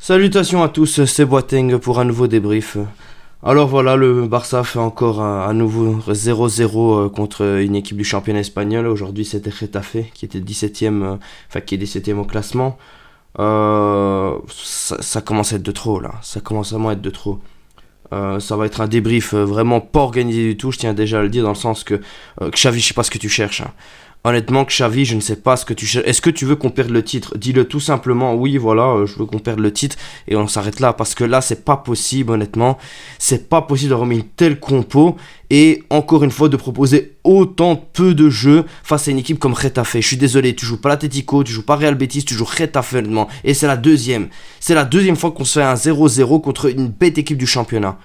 Salutations à tous, c'est Boateng pour un nouveau débrief. Alors voilà, le Barça fait encore à nouveau 0-0 contre une équipe du championnat espagnol. Aujourd'hui c'était Getafe qui était 17ème, qui est 17ème au classement. Ça commence à être de trop là, ça commence vraiment à être de trop. Ça va être un débrief vraiment pas organisé du tout, je tiens déjà à le dire dans le sens que Xavi, je sais pas ce que tu cherches, hein. Honnêtement, Xavi, je ne sais pas ce que tu cherches. Est-ce que tu veux qu'on perde le titre? Dis-le tout simplement, oui, voilà, je veux qu'on perde le titre et on s'arrête là parce que là, c'est pas possible, honnêtement. C'est pas possible de remettre une telle compo et encore une fois de proposer autant peu de jeux face à une équipe comme Getafe. Je suis désolé, tu joues pas l'Atlético, tu joues pas Real Betis, tu joues Getafe, honnêtement. Et c'est la deuxième. C'est la deuxième fois qu'on se fait un 0-0 contre une bête équipe du championnat.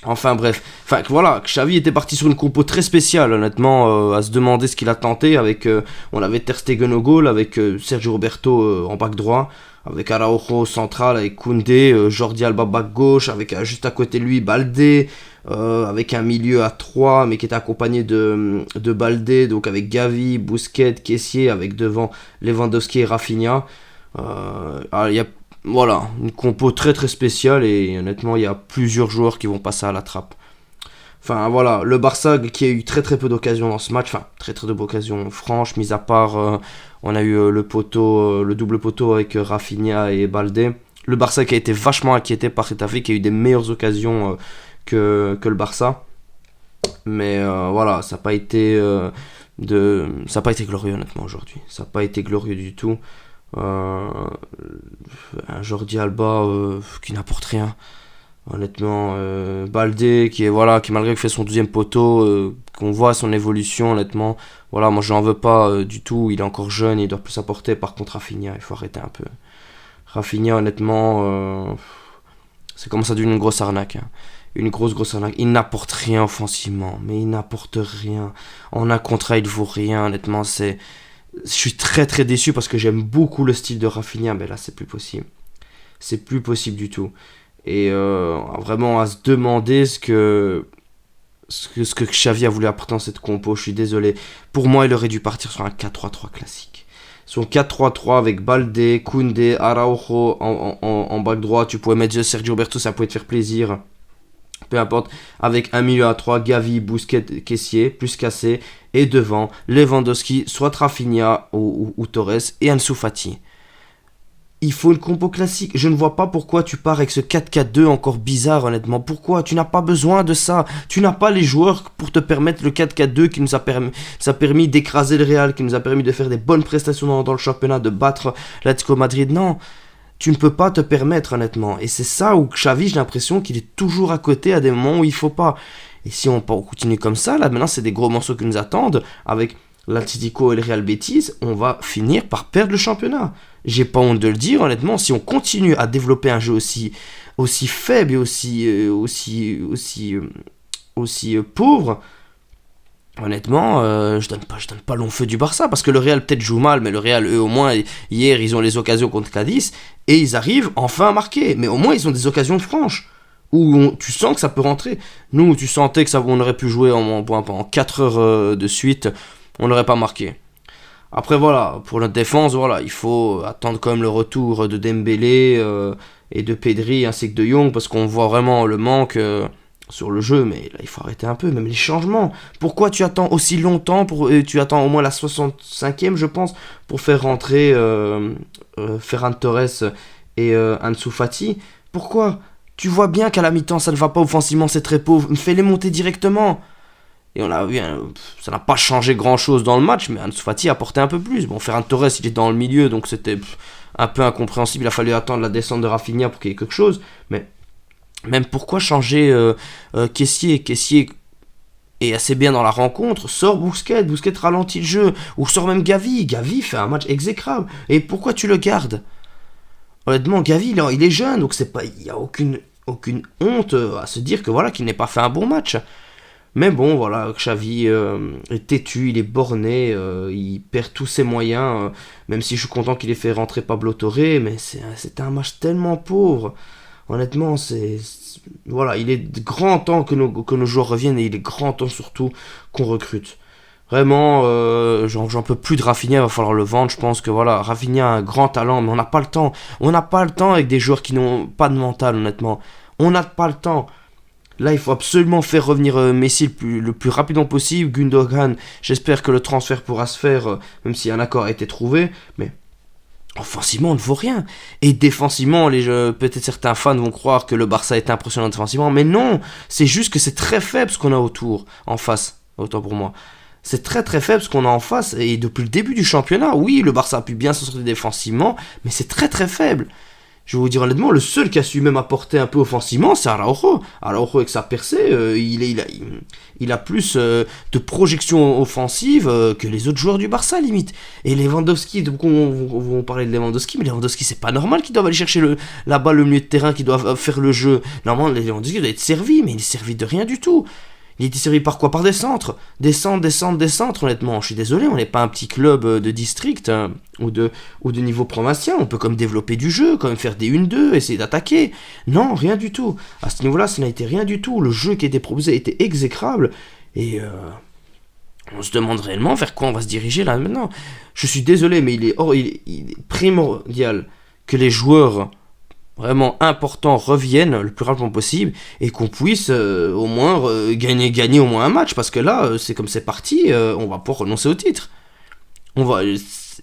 Enfin bref, voilà, Xavi était parti sur une compo très spéciale, honnêtement, à se demander ce qu'il a tenté avec, on avait Ter Stegen au goal, avec Sergio Roberto en back droit, avec Araujo central, avec Koundé, Jordi Alba back gauche, avec juste à côté de lui Baldé, avec un milieu à 3, mais qui était accompagné de Baldé, donc avec Gavi, Busquets, Kessié, avec devant Lewandowski et Rafinha. Il y a Voilà, une compo très très spéciale et honnêtement, il y a plusieurs joueurs qui vont passer à la trappe. Enfin voilà, le Barça qui a eu très très peu d'occasions dans ce match, très très peu d'occasions franches, mis à part on a eu le double poteau avec Rafinha et Baldé. Le Barça qui a été vachement inquiété par Getafe, qui a eu des meilleures occasions que le Barça. Mais voilà, ça n'a pas été ça n'a pas été glorieux honnêtement aujourd'hui. Ça n'a pas été glorieux du tout. Un Jordi Alba qui n'apporte rien honnêtement, Baldé qui malgré qu'il fait son deuxième poteau, qu'on voit son évolution honnêtement, voilà, moi je n'en veux pas du tout, il est encore jeune, il doit plus apporter. Par contre Rafinha, il faut arrêter un peu. Rafinha honnêtement, ça commence à devenir une grosse arnaque, hein. Une grosse arnaque. Il n'apporte rien offensivement, mais il n'apporte rien en un contrat, il vaut rien honnêtement. Je suis très très déçu parce que j'aime beaucoup le style de Rafinha, mais là c'est plus possible. C'est plus possible du tout. Et vraiment à se demander ce que Xavi a voulu apporter dans cette compo, je suis désolé. Pour moi, il aurait dû partir sur un 4-3-3 classique. Son 4-3-3 avec Baldé, Koundé, Araujo en back droit. Tu pouvais mettre Sergio Roberto, ça pouvait te faire plaisir. Peu importe, avec un milieu à 3, Gavi, Busquets, Kessié, plus cassé, et devant, Lewandowski, soit Rafinha ou Torres, et Ansu Fati. Il faut une compo classique. Je ne vois pas pourquoi tu pars avec ce 4-4-2 encore bizarre, honnêtement. Pourquoi? Tu n'as pas besoin de ça. Tu n'as pas les joueurs pour te permettre le 4-4-2 qui nous a permis d'écraser le Real, qui nous a permis de faire des bonnes prestations dans le championnat, de battre l'Atlético Madrid. Non. Tu ne peux pas te permettre honnêtement. Et c'est ça où Xavi, j'ai l'impression qu'il est toujours à côté à des moments où il faut pas. Et si on continue comme ça, là maintenant c'est des gros morceaux qui nous attendent. Avec l'Atlético et le Real Betis, on va finir par perdre le championnat. J'ai pas honte de le dire honnêtement. Si on continue à développer un jeu aussi faible et aussi pauvre, honnêtement, je donne pas long feu du Barça parce que le Real peut-être joue mal, mais le Real, eux, au moins, hier, ils ont les occasions contre Cadiz et ils arrivent enfin à marquer. Mais au moins, ils ont des occasions franches où tu sens que ça peut rentrer. Nous, tu sentais que on aurait pu jouer en 4 heures de suite, on n'aurait pas marqué. Après, voilà, pour notre défense, voilà, il faut attendre quand même le retour de Dembélé et de Pedri ainsi que de Jong parce qu'on voit vraiment le manque. Sur le jeu, mais là il faut arrêter un peu, même les changements. Pourquoi tu attends aussi longtemps tu attends au moins la 65e, je pense, pour faire rentrer Ferran Torres et Ansu Fati? Pourquoi? Tu vois bien qu'à la mi-temps ça ne va pas offensivement, c'est très pauvre. Fais-les monter directement. Et on a vu, ça n'a pas changé grand chose dans le match, mais Ansu Fati a apporté un peu plus. Bon, Ferran Torres il est dans le milieu, donc c'était un peu incompréhensible. Il a fallu attendre la descente de Rafinha pour qu'il y ait quelque chose, mais même pourquoi changer Kessié est assez bien dans la rencontre, sort Busquets ralentit le jeu, ou sort même Gavi fait un match exécrable, et pourquoi tu le gardes? Honnêtement, Gavi il est jeune, donc il n'y a aucune honte à se dire que voilà qu'il n'ait pas fait un bon match. Mais bon, voilà, Xavi est têtu, il est borné, il perd tous ses moyens, même si je suis content qu'il ait fait rentrer Pablo Torre, mais c'était un match tellement pauvre. Honnêtement, voilà, il est grand temps que nos joueurs reviennent et il est grand temps surtout qu'on recrute. Vraiment, j'en peux plus de Rafinha, il va falloir le vendre. Je pense que voilà, Rafinha a un grand talent, mais on n'a pas le temps. On n'a pas le temps avec des joueurs qui n'ont pas de mental, honnêtement. On n'a pas le temps. Là, il faut absolument faire revenir Messi le plus rapidement possible. Gundogan, j'espère que le transfert pourra se faire, même si un accord a été trouvé. Mais offensivement, on ne vaut rien. Et défensivement, peut-être certains fans vont croire que le Barça est impressionnant défensivement. Mais non, c'est juste que c'est très faible ce qu'on a autour, en face. Autant pour moi. C'est très très faible ce qu'on a en face. Et depuis le début du championnat, oui, le Barça a pu bien s'en sortir défensivement. Mais c'est très très faible. Je vais vous dire honnêtement, le seul qui a su même apporter un peu offensivement, c'est Araujo. Araujo avec sa percée, il a plus de projection offensive que les autres joueurs du Barça limite. Et Lewandowski, on va parler de Lewandowski, mais Lewandowski c'est pas normal qu'il doive aller chercher la balle au milieu de terrain, qu'il doit faire le jeu. Normalement Lewandowski doit être servi, mais il est servi de rien du tout. Il était servi par quoi? Par des centres. Des centres, honnêtement. Je suis désolé, on n'est pas un petit club de district hein, ou de niveau provincial. On peut comme développer du jeu, comme faire des 1-2, essayer d'attaquer. Non, rien du tout. À ce niveau-là, ça n'a été rien du tout. Le jeu qui était proposé était exécrable. Et on se demande réellement vers quoi on va se diriger là maintenant. Je suis désolé, mais il est primordial que les joueurs vraiment importants reviennent le plus rapidement possible et qu'on puisse au moins gagner au moins un match parce que là c'est comme c'est parti, on va pas renoncer au titre.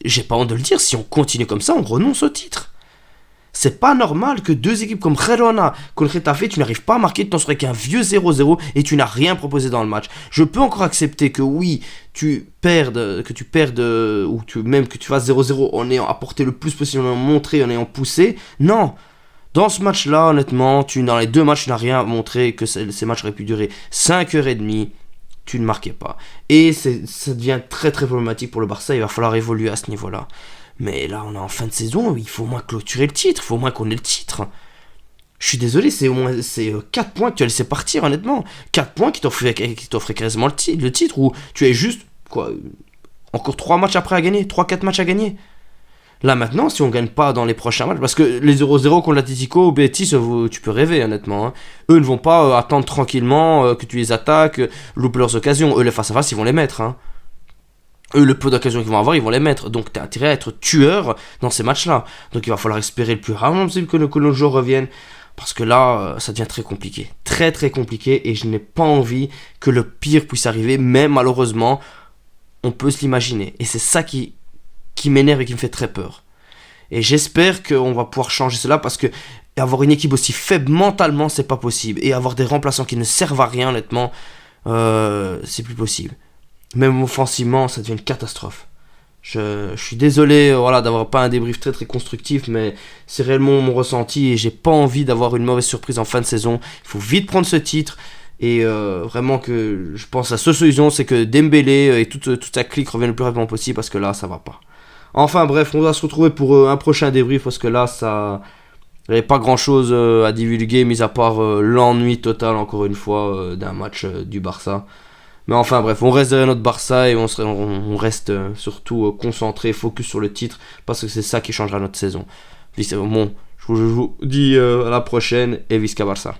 J'ai pas honte de le dire, si on continue comme ça on renonce au titre. C'est pas normal que deux équipes comme Girona contre Getafe, tu n'arrives pas à marquer, tu t'en serais qu'un vieux 0-0 et tu n'as rien proposé dans le match. Je peux encore accepter que oui, tu perdes, ou même que tu fasses 0-0 en ayant apporté le plus possible, en ayant montré, en ayant poussé. Non. Dans ce match-là, honnêtement, dans les deux matchs, tu n'as rien montré que ces matchs auraient pu durer 5h30. Tu ne marquais pas. Et ça devient très très problématique pour le Barça. Il va falloir évoluer à ce niveau-là. Mais là, on est en fin de saison. Il faut au moins clôturer le titre. Il faut au moins qu'on ait le titre. Je suis désolé, c'est 4 points que tu as laissé partir, honnêtement. 4 points qui t'offraient quasiment le titre. Ou tu as juste, encore 3 matchs après à gagner. 3-4 matchs à gagner. Là maintenant, si on gagne pas dans les prochains matchs, parce que les 0-0 contre l'Atlético ou Betis, tu peux rêver honnêtement. Hein. Eux ne vont pas attendre tranquillement que tu les attaques, louper leurs occasions. Eux, les face à face, ils vont les mettre. Hein. Eux, le peu d'occasions qu'ils vont avoir, ils vont les mettre. Donc, tu as intérêt à être tueur dans ces matchs-là. Donc, il va falloir espérer le plus rapidement possible que nos joueurs reviennent. Parce que là, ça devient très compliqué. Très, très compliqué. Et je n'ai pas envie que le pire puisse arriver. Mais malheureusement, on peut se l'imaginer. Et c'est ça qui m'énerve et qui me fait très peur. Et j'espère qu'on va pouvoir changer cela parce que avoir une équipe aussi faible mentalement, c'est pas possible. Et avoir des remplaçants qui ne servent à rien, honnêtement, c'est plus possible. Même offensivement, ça devient une catastrophe. Je suis désolé d'avoir pas un débrief très très constructif, mais c'est réellement mon ressenti et j'ai pas envie d'avoir une mauvaise surprise en fin de saison. Il faut vite prendre ce titre. Et vraiment que je pense la seule solution, c'est que Dembélé et toute sa clique reviennent le plus rapidement possible parce que là, ça va pas. Enfin bref, on va se retrouver pour un prochain débrief parce que là, il n'y avait pas grand chose à divulguer, mis à part l'ennui total, encore une fois, d'un match du Barça. Mais enfin bref, on reste derrière notre Barça et on reste surtout concentré, focus sur le titre parce que c'est ça qui changera notre saison. Bon, je vous dis à la prochaine et Visca Barça.